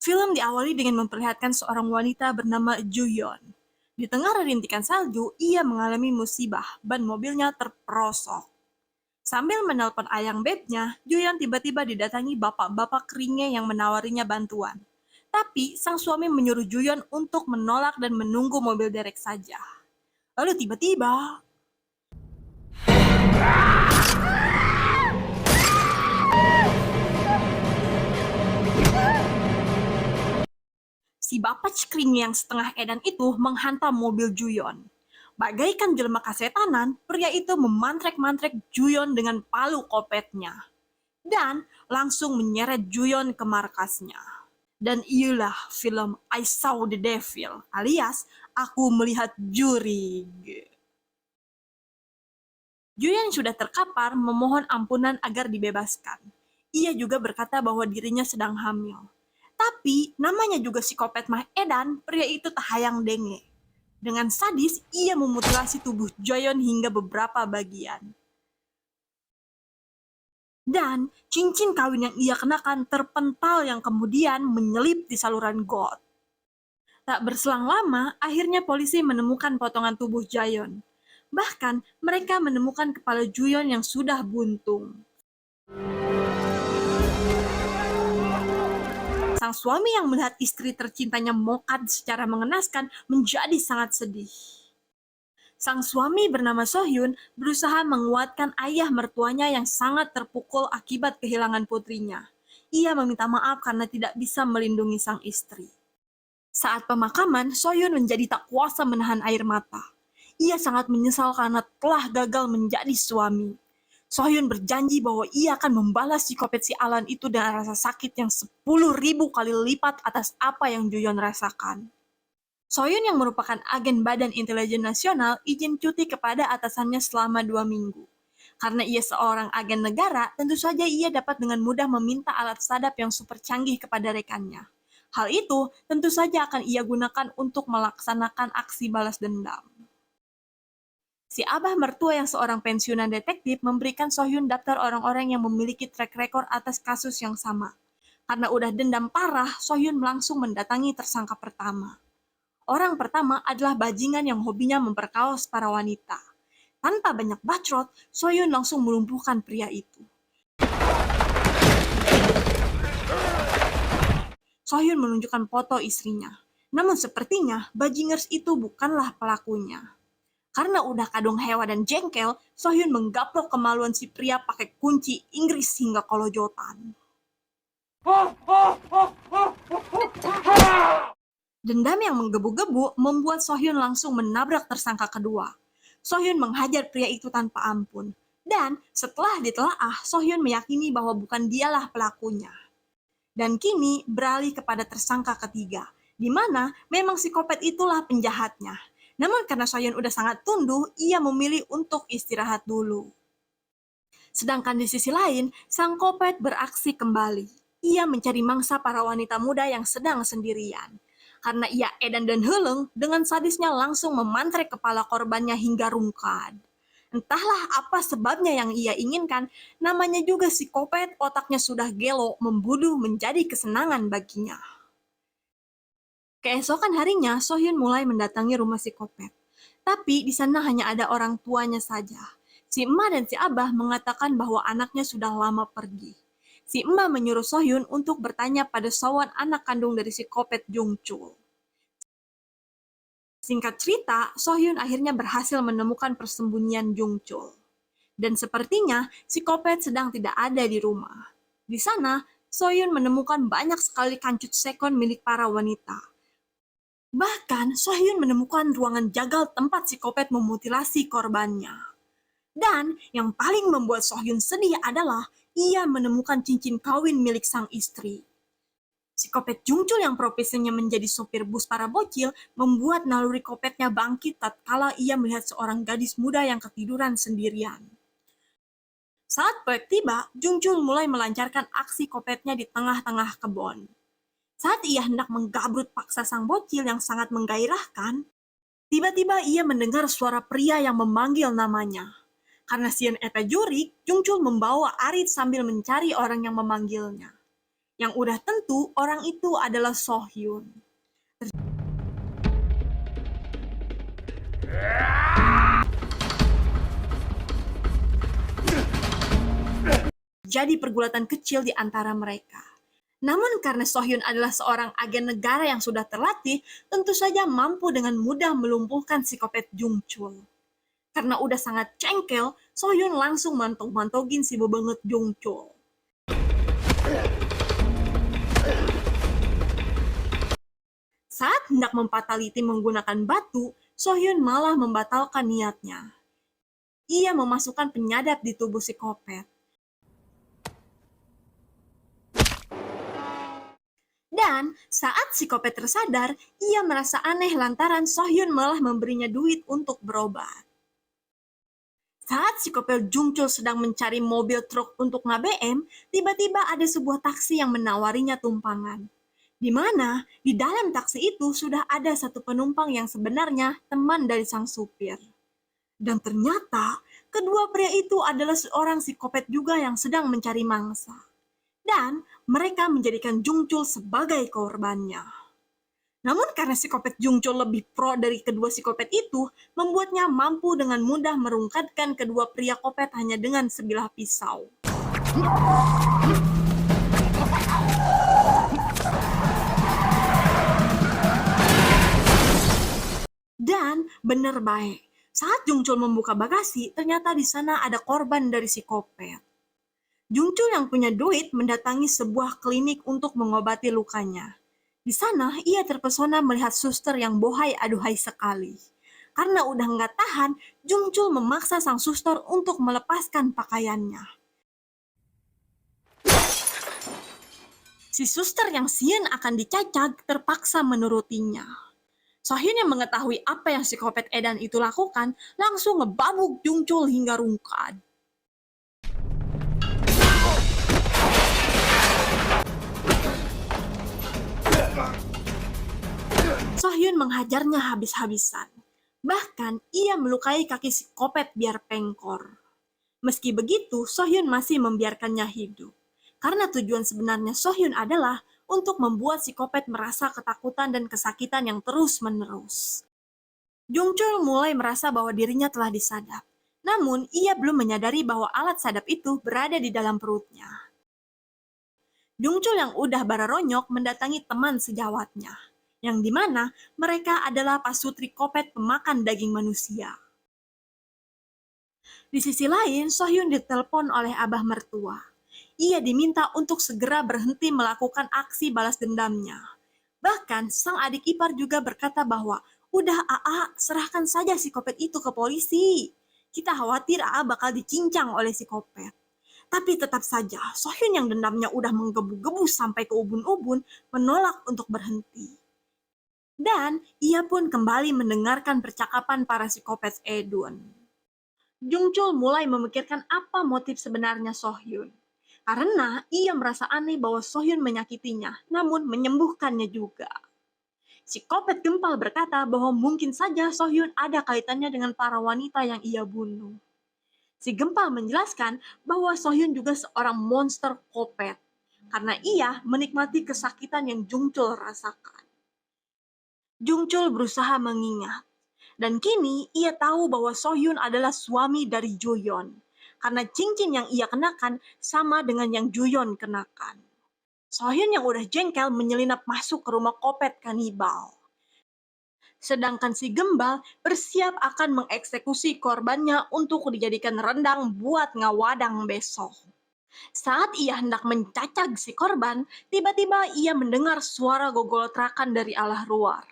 Film diawali dengan memperlihatkan seorang wanita bernama Ju-yeon. Di tengah rintikan salju, ia mengalami musibah, ban mobilnya terperosok. Sambil menelpon ayang bebnya, Ju-yeon tiba-tiba didatangi bapak-bapak keringnya yang menawarinya bantuan. Tapi, sang suami menyuruh Ju-yeon untuk menolak dan menunggu mobil derek saja. Lalu tiba-tiba, si bapak cekring yang setengah edan itu menghantam mobil Ju-yeon. Bagaikan jelma kasetanan, pria itu memantrek-mantrek Ju-yeon dengan palu kopetnya. Dan langsung menyeret Ju-yeon ke markasnya. Dan inilah film I Saw the Devil, alias Aku Melihat Jurig. Ju-yeon sudah terkapar memohon ampunan agar dibebaskan. Ia juga berkata bahwa dirinya sedang hamil. Tapi, namanya juga psikopat mah edan, pria itu tak hayang denge. Dengan sadis, ia memutilasi tubuh Ju-yeon hingga beberapa bagian. Dan cincin kawin yang ia kenakan terpental yang kemudian menyelip di saluran got. Tak berselang lama, akhirnya polisi menemukan potongan tubuh Ju-yeon. Bahkan, mereka menemukan kepala Ju-yeon yang sudah buntung. Sang suami yang melihat istri tercintanya mokad secara mengenaskan menjadi sangat sedih. Sang suami bernama So-hyun berusaha menguatkan ayah mertuanya yang sangat terpukul akibat kehilangan putrinya. Ia meminta maaf karena tidak bisa melindungi sang istri. Saat pemakaman, So-hyun menjadi tak kuasa menahan air mata. Ia sangat menyesal karena telah gagal menjadi suami. So-hyun berjanji bahwa ia akan membalas psikopat si Alan itu dengan rasa sakit yang 10.000 kali lipat atas apa yang Ju-yeon rasakan. So-hyun yang merupakan agen Badan Intelijen Nasional izin cuti kepada atasannya selama 2 minggu. Karena ia seorang agen negara, tentu saja ia dapat dengan mudah meminta alat sadap yang super canggih kepada rekannya. Hal itu tentu saja akan ia gunakan untuk melaksanakan aksi balas dendam. Si abah mertua yang seorang pensiunan detektif memberikan So-hyun daftar orang-orang yang memiliki track record atas kasus yang sama. Karena udah dendam parah, So-hyun langsung mendatangi tersangka pertama. Orang pertama adalah bajingan yang hobinya memperkaos para wanita. Tanpa banyak bacot, So-hyun langsung melumpuhkan pria itu. So-hyun menunjukkan foto istrinya. Namun sepertinya bajingers itu bukanlah pelakunya. Karena udah kadung hewa dan jengkel, So-hyun menggaplok kemaluan si pria pakai kunci Inggris hingga kolojotan. Dendam yang menggebu-gebu membuat So-hyun langsung menabrak tersangka kedua. So-hyun menghajar pria itu tanpa ampun. Dan setelah ditelaah, So-hyun meyakini bahwa bukan dialah pelakunya. Dan kini beralih kepada tersangka ketiga, di mana memang psikopat itulah penjahatnya. Namun karena So-hyun udah sangat tunduh, ia memilih untuk istirahat dulu. Sedangkan di sisi lain, sang kopet beraksi kembali. Ia mencari mangsa para wanita muda yang sedang sendirian. Karena ia edan dan heleng, dengan sadisnya langsung memantrek kepala korbannya hingga rungkad. Entahlah apa sebabnya yang ia inginkan, namanya juga psikopat, otaknya sudah gelo, membunuh menjadi kesenangan baginya. Keesokan harinya, So-hyun mulai mendatangi rumah si kopet. Tapi di sana hanya ada orang tuanya saja. Si emak dan si abah mengatakan bahwa anaknya sudah lama pergi. Si emak menyuruh So-hyun untuk bertanya pada Sowon, anak kandung dari si kopet Jung-chul. Singkat cerita, So-hyun akhirnya berhasil menemukan persembunyian Jung-chul. Dan sepertinya si kopet sedang tidak ada di rumah. Di sana, So-hyun menemukan banyak sekali kancut sekon milik para wanita. Bahkan, So-hyun menemukan ruangan jagal tempat psikopat memutilasi korbannya. Dan yang paling membuat So-hyun sedih adalah ia menemukan cincin kawin milik sang istri. Psikopat Jung-chul yang profesinya menjadi sopir bus para bocil membuat naluri kopetnya bangkit tatkala ia melihat seorang gadis muda yang ketiduran sendirian. Saat proyek tiba, Jung-chul mulai melancarkan aksi kopetnya di tengah-tengah kebun. Saat ia hendak menggabrut paksa sang bocil yang sangat menggairahkan, tiba-tiba ia mendengar suara pria yang memanggil namanya. Karena sieun eta jurig, Jung-chul membawa arit sambil mencari orang yang memanggilnya. Yang udah tentu orang itu adalah Sohyun. Jadi pergulatan kecil di antara mereka. Namun karena Sohyun adalah seorang agen negara yang sudah terlatih, tentu saja mampu dengan mudah melumpuhkan psikopat Jung Chul. Karena udah sangat cengkel, Sohyun langsung mantog-mantogin si bebenget Jung Chul. Saat hendak mempataliti menggunakan batu, Sohyun malah membatalkan niatnya. Ia memasukkan penyadap di tubuh psikopat. Dan saat psikopat tersadar, ia merasa aneh lantaran Sohyun malah memberinya duit untuk berobat. Saat psikopat Jung Chul sedang mencari mobil truk untuk nge-BM, tiba-tiba ada sebuah taksi yang menawarinya tumpangan. Di mana di dalam taksi itu sudah ada satu penumpang yang sebenarnya teman dari sang supir. Dan ternyata kedua pria itu adalah seorang psikopat juga yang sedang mencari mangsa. Dan mereka menjadikan Jung Chul sebagai korbannya. Namun karena psikopat Jung Chul lebih pro dari kedua psikopat itu, membuatnya mampu dengan mudah merungkatkan kedua pria kopet hanya dengan sebilah pisau. Dan bener baik, saat Jung Chul membuka bagasi, ternyata di sana ada korban dari psikopat. Jung Chul yang punya duit mendatangi sebuah klinik untuk mengobati lukanya. Di sana, ia terpesona melihat suster yang bohai aduhai sekali. Karena udah nggak tahan, Jung Chul memaksa sang suster untuk melepaskan pakaiannya. Si suster yang sian akan dicacak terpaksa menurutinya. Sohyun yang mengetahui apa yang psikopat edan itu lakukan, langsung ngebabuk Jung Chul hingga rungkad. Sohyun menghajarnya habis-habisan. Bahkan, ia melukai kaki psikopat biar pengkor. Meski begitu, Sohyun masih membiarkannya hidup. Karena tujuan sebenarnya Sohyun adalah untuk membuat psikopat merasa ketakutan dan kesakitan yang terus-menerus. Jung Chul mulai merasa bahwa dirinya telah disadap. Namun, ia belum menyadari bahwa alat sadap itu berada di dalam perutnya. Jung Chul yang udah bararonyok mendatangi teman sejawatnya, yang dimana mereka adalah pasutri kopet pemakan daging manusia. Di sisi lain, Sohyun ditelepon oleh abah mertua. Ia diminta untuk segera berhenti melakukan aksi balas dendamnya. Bahkan, sang adik ipar juga berkata bahwa, "Udah AA, serahkan saja psikopat itu ke polisi. Kita khawatir AA bakal dicincang oleh psikopat." Tapi tetap saja, Sohyun yang dendamnya udah menggebu-gebu sampai ke ubun-ubun, menolak untuk berhenti. Dan ia pun kembali mendengarkan percakapan para psikopat Edun. Jung Chul mulai memikirkan apa motif sebenarnya Sohyun. Karena ia merasa aneh bahwa Sohyun menyakitinya, namun menyembuhkannya juga. Psikopat Gempal berkata bahwa mungkin saja Sohyun ada kaitannya dengan para wanita yang ia bunuh. Si Gempal menjelaskan bahwa Sohyun juga seorang monster kopet, karena ia menikmati kesakitan yang Jung Chul rasakan. Jung Chul berusaha mengingat, dan kini ia tahu bahwa Sohyun adalah suami dari Juyeon, karena cincin yang ia kenakan sama dengan yang Juyeon kenakan. Sohyun yang udah jengkel menyelinap masuk ke rumah kopet kanibal. Sedangkan si Gembal bersiap akan mengeksekusi korbannya untuk dijadikan rendang buat ngawadang besok. Saat ia hendak mencacag si korban, tiba-tiba ia mendengar suara gogol-trakan dari arah luar.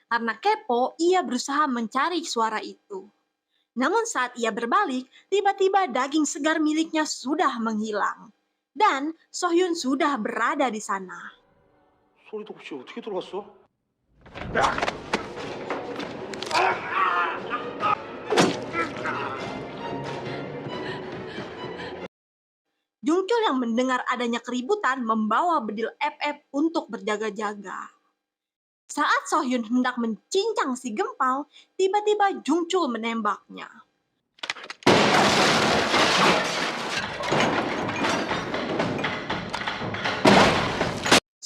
Karena kepo, ia berusaha mencari suara itu. Namun saat ia berbalik, tiba-tiba daging segar miliknya sudah menghilang. Dan Sohyun sudah berada di sana. 소리도 없이 어떻게 들어왔어? Jung Chul yang mendengar adanya keributan membawa bedil FF untuk berjaga-jaga. Saat Sohyun hendak mencincang si Gempal, tiba-tiba Jung Chul menembaknya.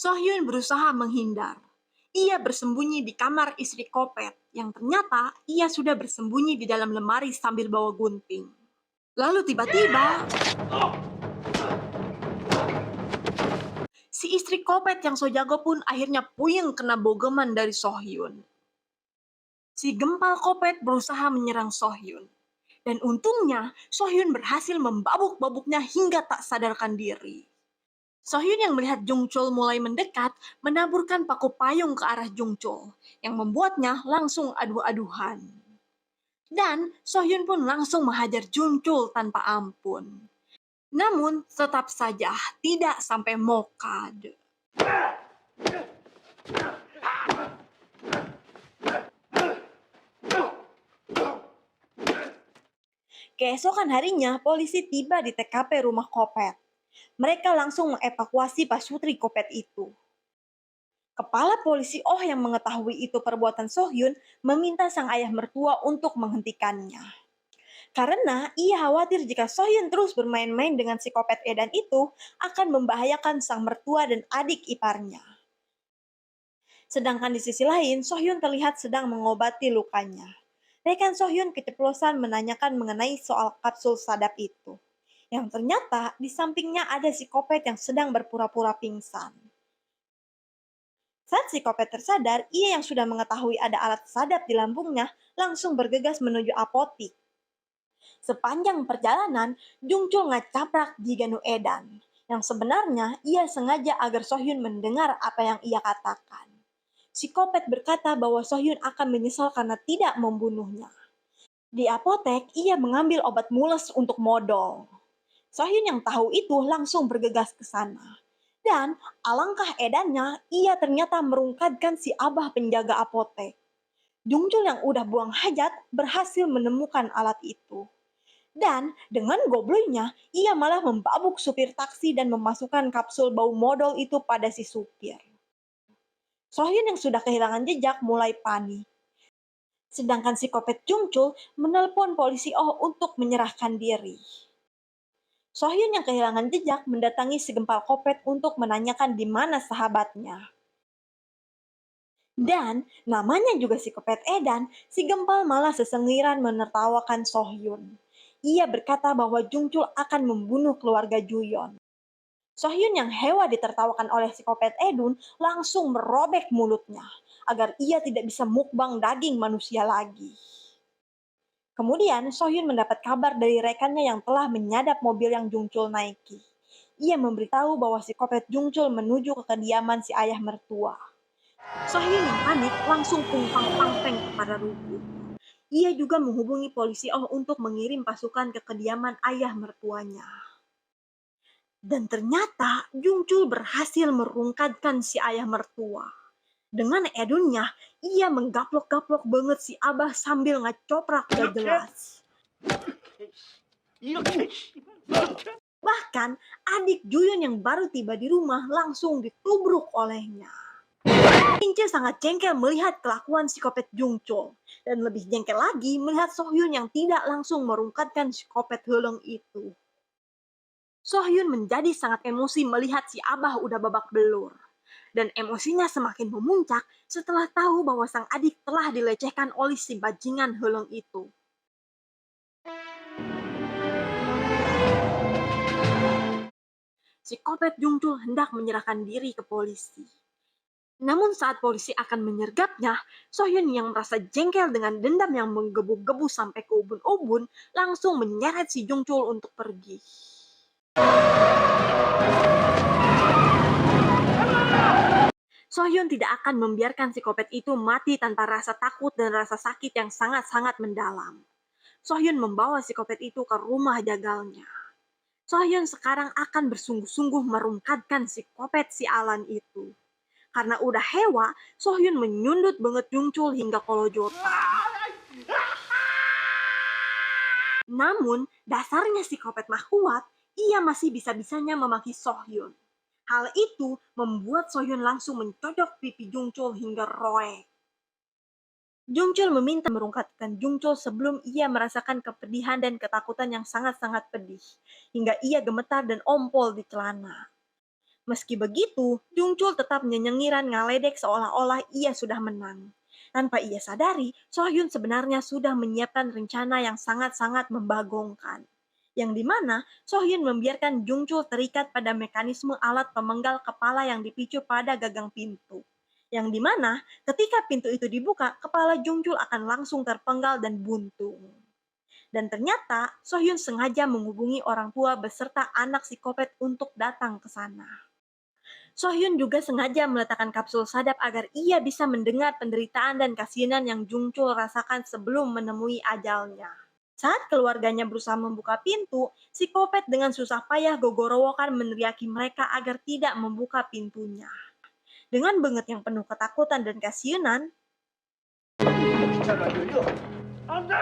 Sohyun berusaha menghindar. Ia bersembunyi di kamar istri Kopet, yang ternyata ia sudah bersembunyi di dalam lemari sambil bawa gunting. Lalu tiba-tiba, si istri Kopet yang so jago pun akhirnya puyeng kena bogeman dari Sohyun. Si gempal Kopet berusaha menyerang Sohyun. Dan untungnya, Sohyun berhasil membabuk-babuknya hingga tak sadarkan diri. Sohyun yang melihat Jungchul mulai mendekat, menaburkan paku payung ke arah Jungchul, yang membuatnya langsung adu-aduhan. Dan Sohyun pun langsung menghajar Jungchul tanpa ampun. Namun, tetap saja tidak sampai mokad. Keesokan harinya, polisi tiba di TKP rumah Kopet. Mereka langsung mengevakuasi pasutri Kopet itu. Kepala polisi Oh yang mengetahui itu perbuatan Sohyun meminta sang ayah mertua untuk menghentikannya. Karena ia khawatir jika Sohyun terus bermain-main dengan si Kopet Edan itu akan membahayakan sang mertua dan adik iparnya. Sedangkan di sisi lain, Sohyun terlihat sedang mengobati lukanya. Rekan Sohyun keceplosan menanyakan mengenai soal kapsul sadap itu. Yang ternyata di sampingnya ada si Kopet yang sedang berpura-pura pingsan. Saat si Kopet tersadar, ia yang sudah mengetahui ada alat sadap di lambungnya langsung bergegas menuju apotik. Sepanjang perjalanan, Jungchul ngacaprak Jiganu Edan, yang sebenarnya ia sengaja agar Sohyun mendengar apa yang ia katakan. Si Kopet berkata bahwa Sohyun akan menyesal karena tidak membunuhnya. Di apotek, ia mengambil obat mules untuk modal. Sohyun yang tahu itu langsung bergegas ke sana. Dan alangkah edannya, ia ternyata merungkatkan si abah penjaga apotek. Jungchul yang udah buang hajat berhasil menemukan alat itu. Dan dengan gobloynya, ia malah membabuk supir taksi dan memasukkan kapsul bau modal itu pada si supir. Sohyun yang sudah kehilangan jejak mulai panik. Sedangkan si Kopet Jungchul menelpon polisi Oh untuk menyerahkan diri. Sohyun yang kehilangan jejak mendatangi si gempal Kopet untuk menanyakan di mana sahabatnya. Dan namanya juga si Kopet Edan, si gempal malah sesengiran menertawakan Sohyun. Ia berkata bahwa Jungchul akan membunuh keluarga Juyon. Sohyun yang hewa ditertawakan oleh si Kopet Edun langsung merobek mulutnya agar ia tidak bisa mukbang daging manusia lagi. Kemudian Sohyun mendapat kabar dari rekannya yang telah menyadap mobil yang Jungchul naiki. Ia memberitahu bahwa si Kopet Jungchul menuju ke kediaman si ayah mertua. Sohyun yang panik langsung pungpang-pangpeng kepada ruku. Ia juga menghubungi polisi Oh untuk mengirim pasukan ke kediaman ayah mertuanya. Dan ternyata Jungchul berhasil merungkatkan si ayah mertua. Dengan edunnya, ia menggaplok-gaplok banget si abah sambil ngecoprak gak jelas. Bahkan adik Juyon yang baru tiba di rumah langsung ditubruk olehnya. Ince sangat jengkel melihat kelakuan si Kopet Jungchul. Dan lebih jengkel lagi melihat Sohyun yang tidak langsung merungkatkan si Kopet Heuleng itu. Sohyun menjadi sangat emosi melihat si abah udah babak belur. Dan emosinya semakin memuncak setelah tahu bahwa sang adik telah dilecehkan oleh si bajingan Heuleng itu. Si Kopet Jungchul hendak menyerahkan diri ke polisi. Namun saat polisi akan menyergapnya, Sohyun yang merasa jengkel dengan dendam yang menggebu-gebu sampai ke ubun-ubun, langsung menyeret si Jungchul untuk pergi. Sohyun tidak akan membiarkan si Kopet itu mati tanpa rasa takut dan rasa sakit yang sangat-sangat mendalam. Sohyun membawa si Kopet itu ke rumah jagalnya. Sohyun sekarang akan bersungguh-sungguh merungkatkan si Kopet si Alan itu. Karena udah hewa, Sohyun menyundut banget Jungchul hingga kolojotan. Namun, dasarnya si Kopet mah kuat, ia masih bisa-bisanya memaki Sohyun. Hal itu membuat Sohyun langsung mencocok pipi Jungchul hingga roek. Jungchul meminta merungkatkan Jungchul sebelum ia merasakan kepedihan dan ketakutan yang sangat-sangat pedih, hingga ia gemetar dan ompol di celana. Meski begitu, Jungchul tetap nyenyengiran ngaledek seolah-olah ia sudah menang. Tanpa ia sadari, Sohyun sebenarnya sudah menyiapkan rencana yang sangat-sangat membagongkan. Yang dimana Sohyun membiarkan Jungchul terikat pada mekanisme alat pemenggal kepala yang dipicu pada gagang pintu. Yang dimana ketika pintu itu dibuka, kepala Jungchul akan langsung terpenggal dan buntung. Dan ternyata Sohyun sengaja menghubungi orang tua beserta anak psikopat untuk datang ke sana. Sohyun juga sengaja meletakkan kapsul sadap agar ia bisa mendengar penderitaan dan kasihan yang Jungchul rasakan sebelum menemui ajalnya. Saat keluarganya berusaha membuka pintu, psikopat dengan susah payah gogorowokan meneriaki mereka agar tidak membuka pintunya. Dengan benget yang penuh ketakutan dan kasihanan, 진짜 안 열려. 안 돼!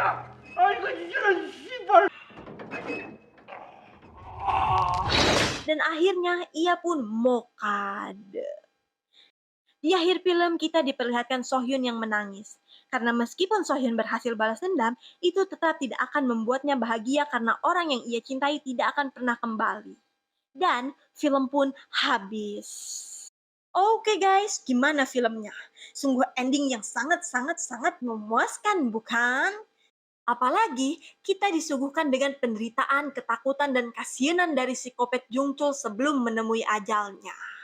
아, 이거 이런 씨발! dan akhirnya ia pun mokad. Di akhir film kita diperlihatkan Sohyun yang menangis. Karena meskipun Sohyun berhasil balas dendam, itu tetap tidak akan membuatnya bahagia karena orang yang ia cintai tidak akan pernah kembali. Dan film pun habis. Oke guys, gimana filmnya? Sungguh ending yang sangat-sangat-sangat memuaskan, bukan? Apalagi kita disuguhkan dengan penderitaan, ketakutan, dan kasihanan dari psikopat Jungchul sebelum menemui ajalnya.